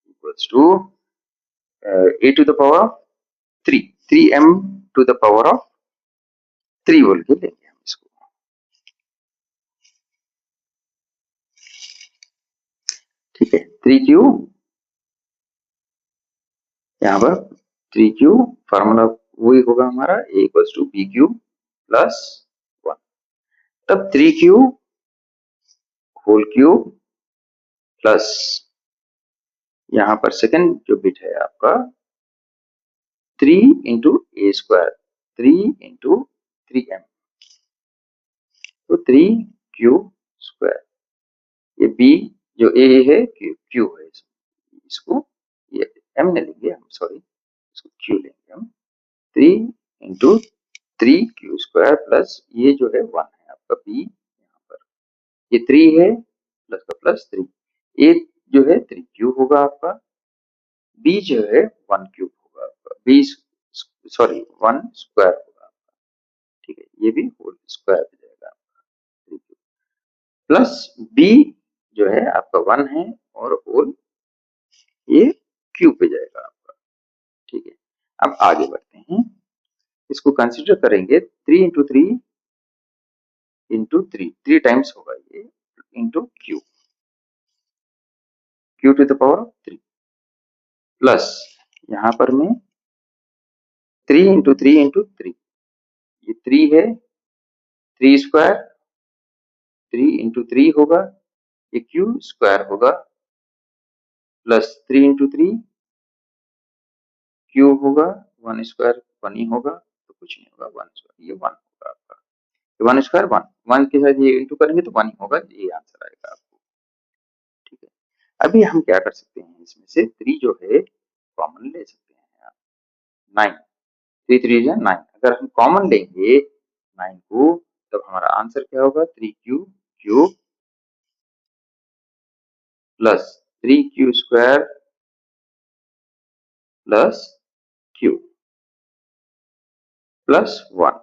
equals to A to the power of 3 3m to the power of 3 बोल के लेंगे हम इसको। ठीक है, 3 क्यूब, यहाँ पर 3 क्यूब फॉर्मूला वही होगा हमारा, A equals to B cube plus 1। तब 3 क्यूब होल क्यूब प्लस यहाँ पर सेकेंड जो बिट है आपका 3 into A square, 3 into 3m, तो 3 क्यूब स्क्वायर। ये बी जो ए है क्यू है, इसको ये m ले लेंगे हम, सॉरी इसको क्यू लेंगे हम। 3 इंटू 3 क्यू स्क्वायर प्लस ये जो है 1 है आपका बी, यहाँ पर ये 3 है प्लस का प्लस 3, ए जो है 3 क्यूब होगा आपका, बी जो है 1 क्यूब होगा आपका, बी सॉरी 1 स्क्वायर होगा आपका। ठीक है, ये भी होल स्क्वायर हो जाएगा आपका, प्लस बी जो है आपका 1 है और होल ये क्यूब पे जाएगा आपका। ठीक है, अब आगे बढ़ते हैं। इसको कंसिडर करेंगे 3 into three into three times होगा ये into q to the power of 3 plus यहाँ पर मैं 3 इंटू थ्री ये 3 है 3 स्क्वायर 3 इंटू थ्री होगा ये क्यू स्क्वायर होगा प्लस 3 इंटू थ्री क्यू होगा 1 स्क्वायर 1 ही होगा तो कुछ नहीं होगा 1 स्क्वायर ये 1 होगा आपका 1 स्क्वायर 1 1 के साथ ये इंटू करेंगे तो 1 ही होगा ये आंसर आएगा आपको। ठीक है, अभी हम क्या कर सकते हैं इसमें से 3 जो है कॉमन ले सकते हैं आप 9 3 3 जा 9 अगर हम कॉमन लेंगे 9 को तब हमारा आंसर क्या होगा 3q cube plus 3q square plus q plus 1।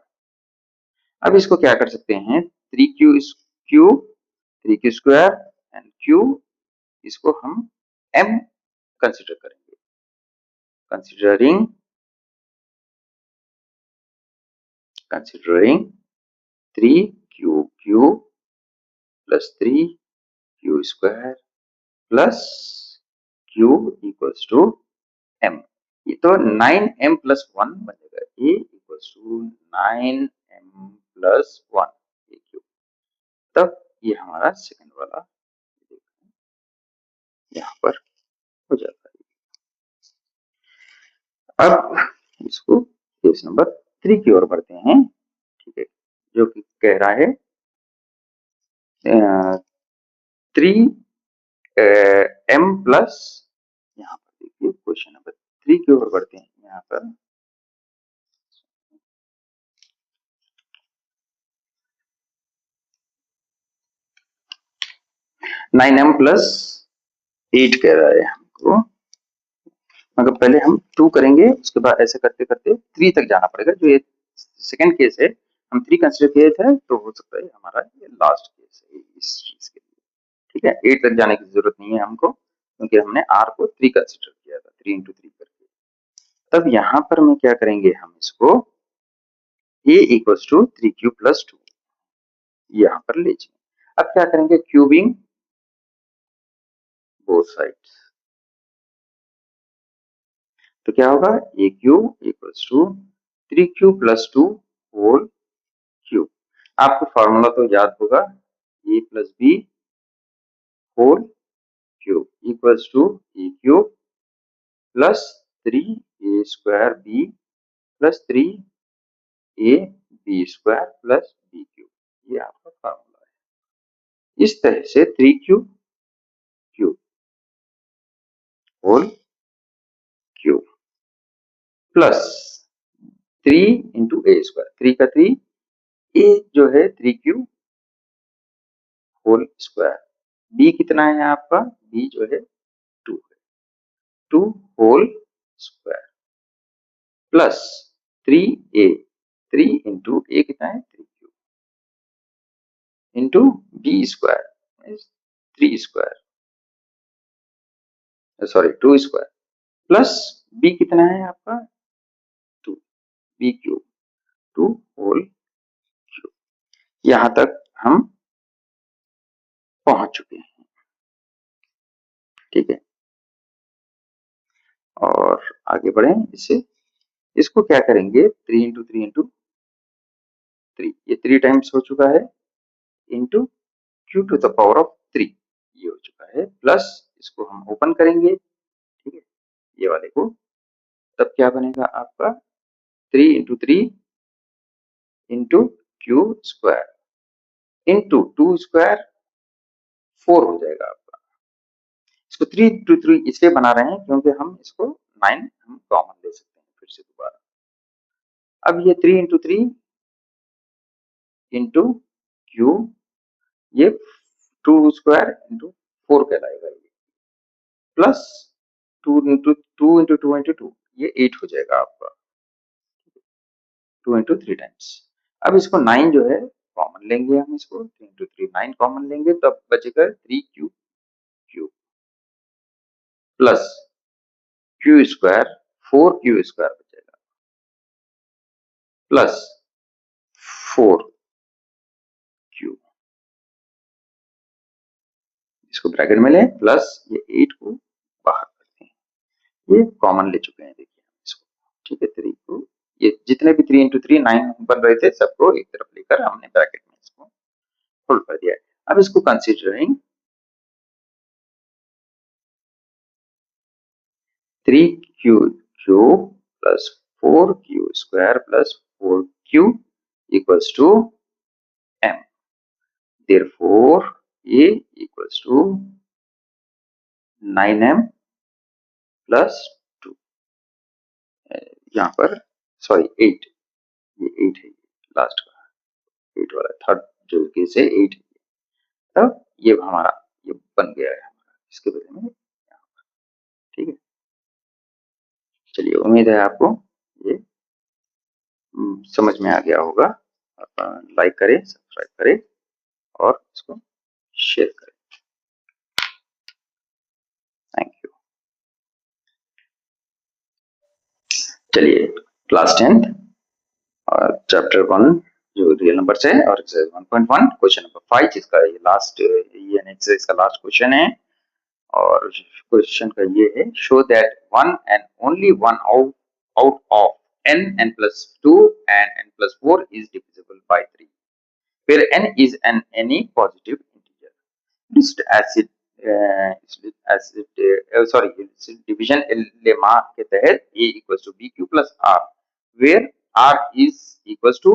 अब इसको क्या कर सकते हैं 3q cube 3q square and q इसको हम m कंसिडर करेंगे considering 3q cube plus 3q square plus q equals to m। ये तो 9m प्लस 1 बनेगा a equals to 9m plus 1 cube. तब ये हमारा सेकंड वाला यहाँ पर हो जाता है। अब इसको केस नंबर 3 की ओर बढ़ते हैं। ठीक है, जो कि कह रहा है 3m प्लस यहाँ पर देखिए क्वेश्चन नंबर 3 की ओर बढ़ते हैं। यहाँ पर 9m प्लस 8 कह रहा है हमको, मगर पहले हम 2 करेंगे उसके बाद ऐसे करते करते 3 तक जाना पड़ेगा। जो ये सेकंड केस है हम 3 कंसिडर किए थे तो हो सकता है हमारा ये लास्ट केस है इस चीज के लिए। ठीक है, 8 तक जाने की जरूरत नहीं है हमको क्योंकि हमने r को 3 कंसिडर किया था 3 इंटू थ्री करके। तब यहाँ पर में क्या करेंगे हम इसको a equals to 3q plus 2 यहाँ पर ले जाएंगे। अब क्या करेंगे क्यूबिंग बोथ साइड्स तो क्या होगा A cube equals to 3q plus 2 whole cube. आपको फॉर्मूला तो याद होगा A plus B whole cube equals to A cube plus 3a square B plus 3a B square plus B cube. ये आपका formula है। इस तरह से 3q cube whole cube plus 3 into A square 3 का 3 ए जो है 3q होल स्क्वायर बी कितना है आपका बी जो है 2 है 2 whole square plus 3a 3 into A कितना है 3q into B square 3 square sorry 2 square plus B कितना है आपका 2 बी क्यूब 2 होल क्यूब। यहां तक हम पहुंच चुके हैं। ठीक है, और आगे बढ़े इससे इसको क्या करेंगे 3 इंटू थ्री इंटू थ्री ये 3 टाइम्स हो चुका है into q to the power of 3 ये हो चुका है प्लस इसको हम ओपन करेंगे। ठीक है, ये वाले को तब क्या बनेगा आपका 3 into three into q square into 2 square 4 हो जाएगा आपका। इसको 3 इंटू थ्री इसलिए बना रहे हैं क्योंकि हम इसको 9 हम कॉमन ले सकते हैं फिर से दोबारा। अब ये 3 इंटू थ्री इंटू क्यू ये 2 स्क्वायर इंटू 4 कहलाएगा ये plus 2 into two into two ये 8 हो जाएगा आपका 2 इंटू थ्री टाइम्स। अब इसको 9 जो है कॉमन लेंगे हम इसको 3 इंटू थ्री 9 कॉमन लेंगे तब बचेगा 3q cube plus Q square 4q square बचेगा प्लस 4q, इसको ब्रैकेट में लें प्लस ये 8 को बाहर करते हैं, ये कॉमन ले चुके हैं देखिए इसको, ठीक है। 3 को ये जितने भी 3 × 3 9 बन रहे थे सबको एक तरफ लेकर हमने ब्रैकेट में इसको होल्ड कर दिया है। अब इसको considering 3q cube plus 4q square plus 4q equals to m, therefore a equals to 9m plus 2, यहाँ पर सॉरी 8, ये 8 है, लास्ट का 8 वाला थर्ड जो केस है 8 है। तब ये हमारा ये बन गया है हमारा इसके बदले में यहाँ पर, ठीक है। चलिए उम्मीद है आपको ये समझ में आ गया होगा। लाइक करें, सब्सक्राइब करें और इसको शेयर करें। Thank you. चलिए क्लास 10 और चैप्टर 1 जो रियल नंबर्स है और एक्सरसाइज 1.1 क्वेश्चन नंबर 5 जिसका ये लास्ट ये एक्सरसाइज का लास्ट क्वेश्चन है और क्वेश्चन का ये है show that one and only one out of n plus 2 and n plus 4 is divisible by 3 where n is an any positive integer. List acid division lemma के तहत a equals to bq plus r where r is equals to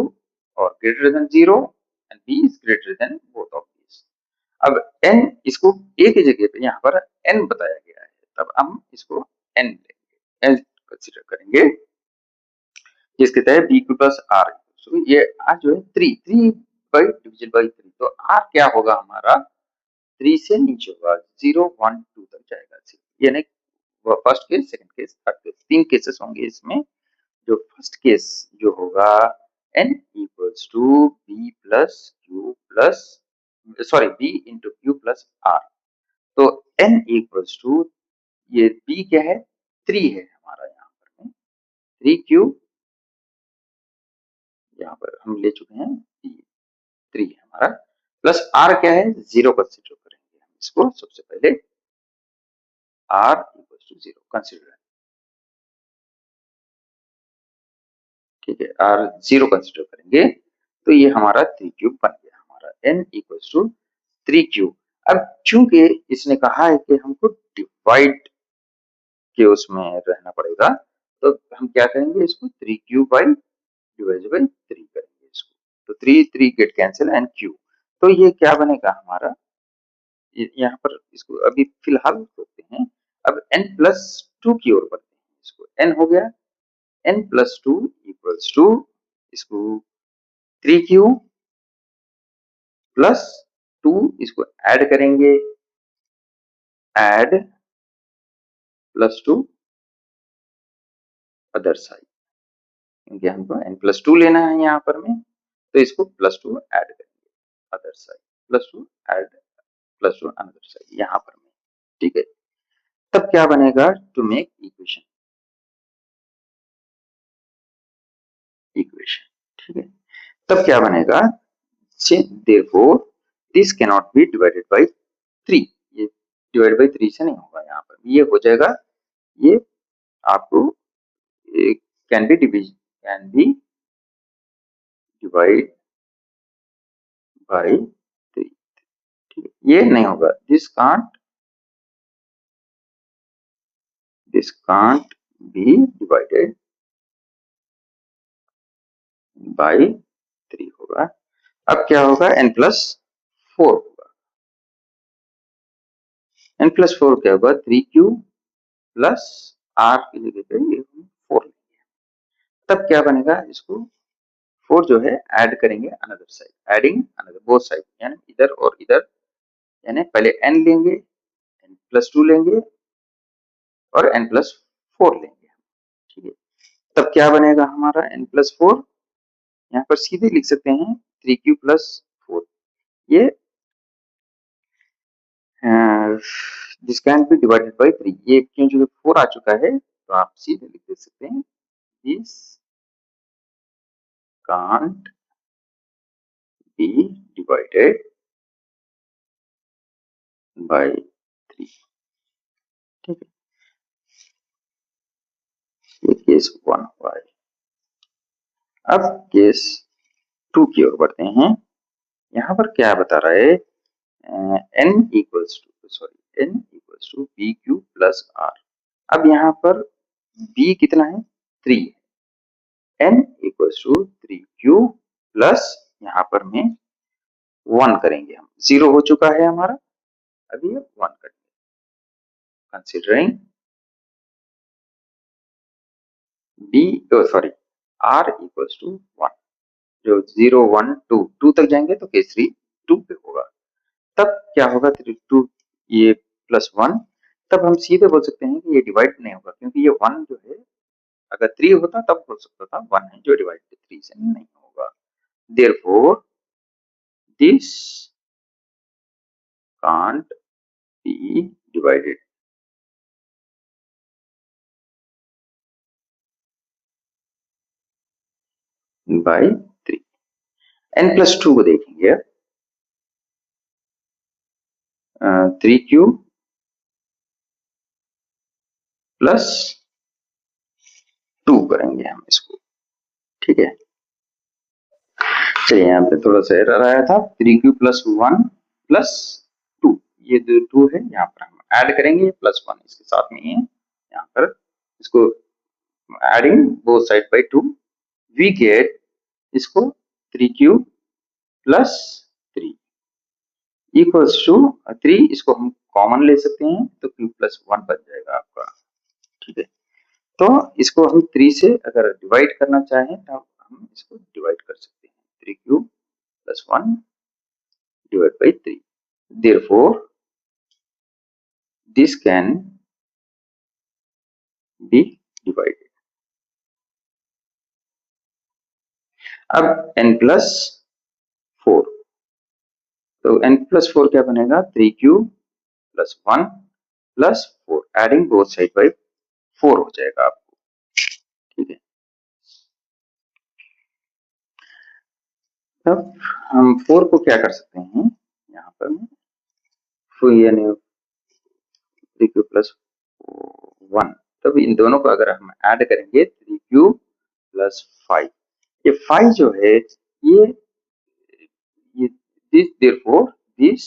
or greater than 0 and b is greater than both of these. अब n इसको a की जगह पे यहाँ पर n बताया गया है, तब हम इसको n लेंगे, n कंसीडर करेंगे जिसके तहत bq plus r, so ये r जो है 3 by डिवीजन बाई 3, तो r क्या होगा हमारा 3 से नीचे होगा 0 1 2 तक जाएगा, यानी first case second case third case 3 cases होंगे इसमें। जो फर्स्ट केस जो होगा n equals to b plus q plus sorry b into q plus r, तो n इक्वल्स टू ये b क्या है 3 है हमारा यहाँ पर में 3q, यहाँ पर हम ले चुके हैं 3 है हमारा, प्लस r क्या है 0 कंसीडर करेंगे हम इसको सबसे पहले r इक्वल्स टू 0 कंसीडर, ठीक है। r 0 कंसीडर करेंगे तो ये हमारा 3q बन गया हमारा n इक्वल्स टू 3q। अब चूंकि इसने कहा है कि हमको डिवाइड के उसमें रहना पड़ेगा तो हम क्या करेंगे इसको 3q बाई डिवाइड बाई 3 करेंगे इसको, तो 3 गेट कैंसिल एंड q, तो ये क्या बनेगा हमारा यहाँ पर इसको अभी फिलहाल करते हैं। अब n प्लस 2 की ओर बढ़ते हैं, इसको n हो गया n प्लस 2 इक्वल्स टू इसको 3q प्लस 2 इसको ऐड करेंगे ऐड प्लस 2 अदर साइड, क्योंकि हमको n प्लस 2 लेना है यहाँ पर में, तो इसको प्लस 2 ऐड करेंगे other side plus 2 add plus 2 another side यहाँ पर में, ठीक है। तब क्या बनेगा टू मेक इक्वेशन, ठीक है। तब क्या बनेगा therefore this cannot be divided by 3, ये डिवाइड बाई 3 से नहीं होगा, यहाँ पर ये हो जाएगा, ये आपको कैन बी डिवाइड बाई 3, ठीक है, ये नहीं होगा, this can't be divided by 3 होगा। अब क्या होगा n प्लस 4 होगा, n प्लस 4 क्या होगा 3q प्लस r की जगह पे ये 4 लेंगे, तब क्या बनेगा इसको 4 जो है ऐड करेंगे another side, adding another both side, यानी इधर और इधर, यानी पहले n लेंगे n प्लस 2 लेंगे और n प्लस 4 लेंगे, ठीक है। तब क्या बनेगा हमारा n प्लस 4, यहाँ पर सीधे लिख सकते हैं 3q प्लस 4, ये this can be divided by 3, ये क्योंकि 4 आ चुका है तो आप सीधे लिख दे सकते हैं this can't be divided by 3। ठीक है, ये केस 1 हुआ है। अब केस 2 की ओर बढ़ते हैं। यहाँ पर क्या बता रहा है, n equals to B Q plus r. अब यहाँ पर b कितना है, 3 है। n equals to 3q plus यहाँ पर में 1 करेंगे हम, 0 हो चुका है हमारा, अभी 1 करेंगे। कंसिडरिंग r इक्वल्स टू 1, जो 0 1 2 2 तक जाएंगे तो केस 3 2 पे होगा। तब क्या होगा, 2 ये प्लस 1, तब हम सीधे बोल सकते हैं कि ये डिवाइड नहीं होगा, क्योंकि ये 1 जो है अगर 3 होता तब बोल सकता था, 1 है जो डिवाइड 3 से नहीं होगा। Therefore this can't be divided by 3। n plus 2 को देखेंगे, 3q प्लस 2 करेंगे हम इसको। ठीक है, चलिए यहाँ पे थोड़ा सा एरर आया था। 3q प्लस 1 प्लस 2, ये जो 2 है यहाँ पर हम ऐड करेंगे, प्लस 1 इसके साथ में है यहाँ पर, इसको adding both side by 2 we get इसको 3q प्लस 3 इक्वल्स टू 3, इसको हम कॉमन ले सकते हैं तो q प्लस 1 बन जाएगा आपका। ठीक है, तो इसको हम 3 से अगर डिवाइड करना चाहें तो हम इसको डिवाइड कर सकते हैं, 3q plus 1 divided by 3। Therefore, this can be divided। अब n प्लस 4, तो n प्लस 4 क्या बनेगा, 3q plus 1 plus 4, adding both side by 4 हो जाएगा आपको। ठीक है, तब हम 4 को क्या कर सकते हैं, यहाँ पर यानी 3q प्लस 1, तब इन दोनों को अगर हम ऐड करेंगे 3q प्लस 5, ये 5 जो है ये this therefore this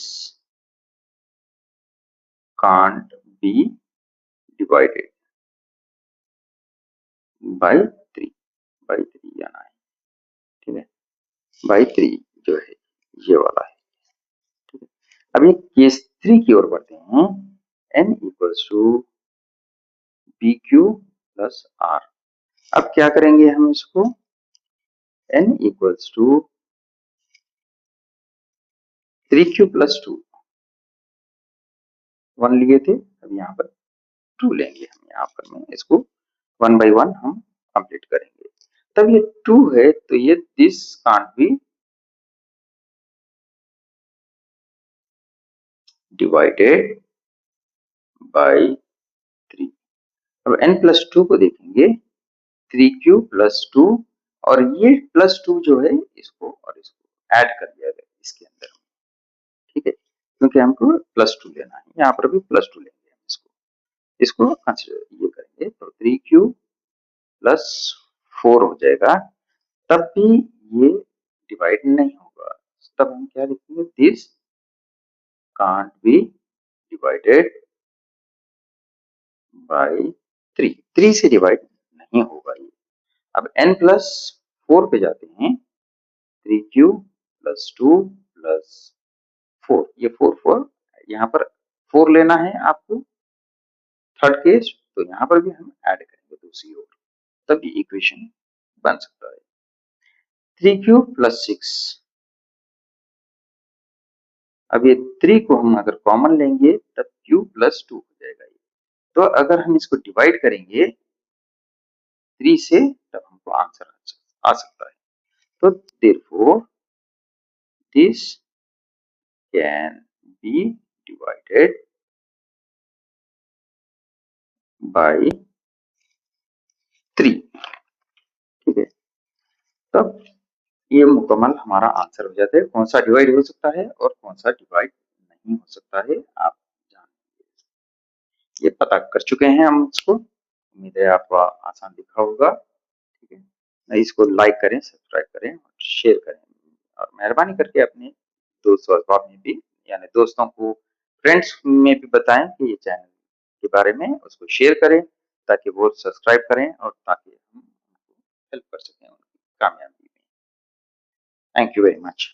can't be divided by 3 आना है। ठीक है, by 3 जो है ये वाला है। ठीक है, अभी केस 3 की ओर बढ़ते हैं। n equals to B Q plus r. अब क्या करेंगे हम इसको, n equals to 3q plus 2, 1 लिए थे, अब यहाँ पर 2 लेंगे हम, यहाँ पर में इसको 1 by 1 हम कंप्लीट करेंगे। तब ये 2 है तो ये this can't be divided by 3। अब n प्लस 2 को देखेंगे, 3q प्लस 2, और ये प्लस 2 जो है इसको और इसको ऐड कर दिया गया इसके अंदर। ठीक है, क्योंकि हमको प्लस 2 लेना है, यहाँ पर भी प्लस 2 लेंगे हम इसको कंसिडर ये करेंगे, तो 3q प्लस 4 हो जाएगा। तब भी ये डिवाइड नहीं होगा, तब हम क्या लिखेंगे, this can't be divided by 3। 3 से डिवाइड नहीं होगा ये। अब n प्लस 4 पे जाते हैं, 3q प्लस 2 प्लस 4, ये 4 यहाँ पर 4 लेना है आपको थर्ड केस, तो यहाँ पर भी हम ऐड करेंगे दूसरी ओर, तब ये इक्वेशन बन सकता है। 3q प्लस 6, अब ये 3 को हम अगर कॉमन लेंगे तब q प्लस 2 हो जाएगा। तो अगर हम इसको डिवाइड करेंगे 3 से तब हमको आंसर आ सकता है। तो therefore this can be divided by 3। ठीक है, तब ये मुकम्मल हमारा आंसर हो जाता है। कौन सा डिवाइड हो सकता है और कौन सा डिवाइड नहीं हो सकता है, आप जान ये पता कर चुके हैं हम इसको। उम्मीद है आपको आसान दिखा होगा। ठीक है, इसको लाइक करें, सब्सक्राइब करें और शेयर करें, और मेहरबानी करके अपने दोस्त और अहबाब में भी, यानी दोस्तों को, फ्रेंड्स में भी बताएं कि ये चैनल के बारे में, उसको शेयर करें ताकि वो सब्सक्राइब करें और ताकि हम उनको हेल्प कर सकें उनकी कामयाबी में। Thank you very much.